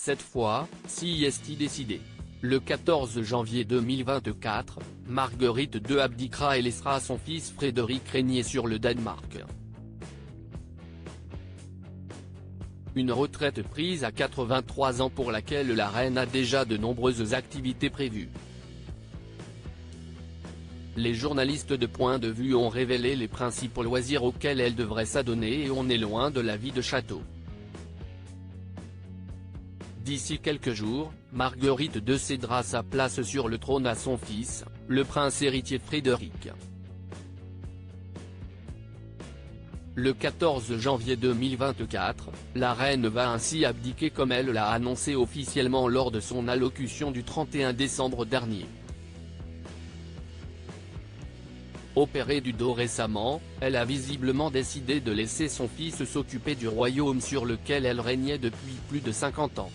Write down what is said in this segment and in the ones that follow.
Cette fois, si est décidé. Le 14 janvier 2024, Marguerite II abdiquera et laissera son fils Frédéric régner sur le Danemark. Une retraite prise à 83 ans pour laquelle la reine a déjà de nombreuses activités prévues. Les journalistes de Point de Vue ont révélé les principaux loisirs auxquels elle devrait s'adonner et on est loin de la vie de château. D'ici quelques jours, Marguerite II cédera sa place sur le trône à son fils, le prince héritier Frédéric. Le 14 janvier 2024, la reine va ainsi abdiquer comme elle l'a annoncé officiellement lors de son allocution du 31 décembre dernier. Opérée du dos récemment, elle a visiblement décidé de laisser son fils s'occuper du royaume sur lequel elle régnait depuis plus de 50 ans.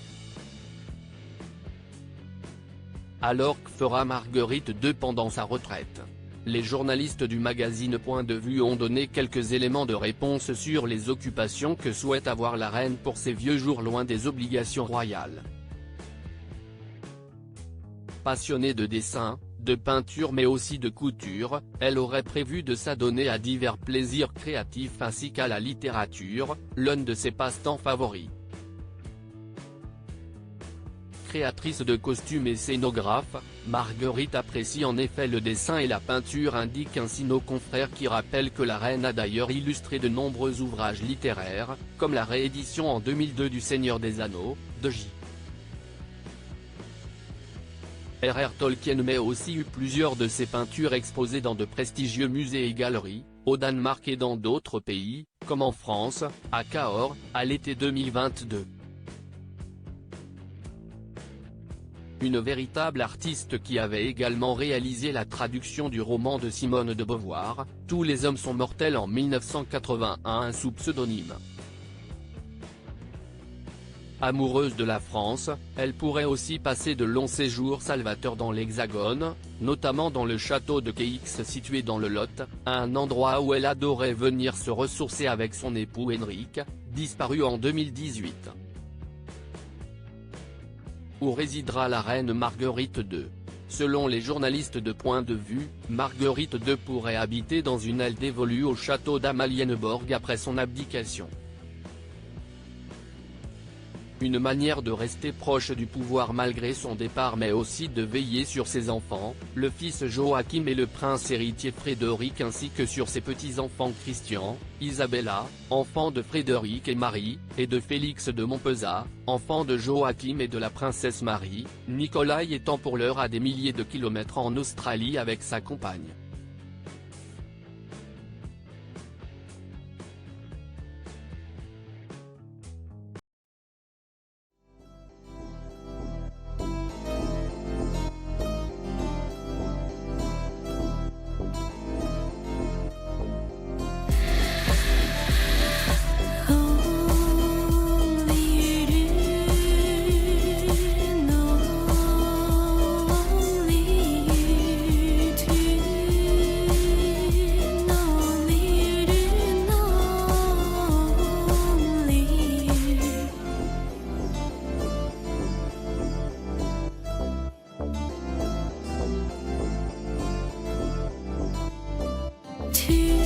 Alors que fera Marguerite II pendant sa retraite? Les journalistes du magazine Point de Vue ont donné quelques éléments de réponse sur les occupations que souhaite avoir la reine pour ses vieux jours loin des obligations royales. Passionnée de dessin, de peinture mais aussi de couture, elle aurait prévu de s'adonner à divers plaisirs créatifs ainsi qu'à la littérature, l'un de ses passe-temps favoris. Créatrice de costumes et scénographe, Marguerite apprécie en effet le dessin et la peinture, indiquent ainsi nos confrères qui rappellent que la reine a d'ailleurs illustré de nombreux ouvrages littéraires, comme la réédition en 2002 du Seigneur des Anneaux, de J.R.R. Tolkien, mais aussi eu plusieurs de ses peintures exposées dans de prestigieux musées et galeries, au Danemark et dans d'autres pays, comme en France, à Cahors, à l'été 2022. Une véritable artiste qui avait également réalisé la traduction du roman de Simone de Beauvoir, Tous les hommes sont mortels en 1981 sous pseudonyme. Amoureuse de la France, elle pourrait aussi passer de longs séjours salvateurs dans l'Hexagone, notamment dans le château de Queix situé dans le Lot, un endroit où elle adorait venir se ressourcer avec son époux Henrik, disparu en 2018. Où résidera la reine Marguerite II? Selon les journalistes de Point de Vue, Marguerite II pourrait habiter dans une aile dévolue au château d'Amalienborg après son abdication. Une manière de rester proche du pouvoir malgré son départ mais aussi de veiller sur ses enfants, le fils Joachim et le prince héritier Frédéric ainsi que sur ses petits-enfants Christian, Isabella, enfant de Frédéric et Marie, et de Félix de Montpezat, enfant de Joachim et de la princesse Marie, Nicolai étant pour l'heure à des milliers de kilomètres en Australie avec sa compagne. To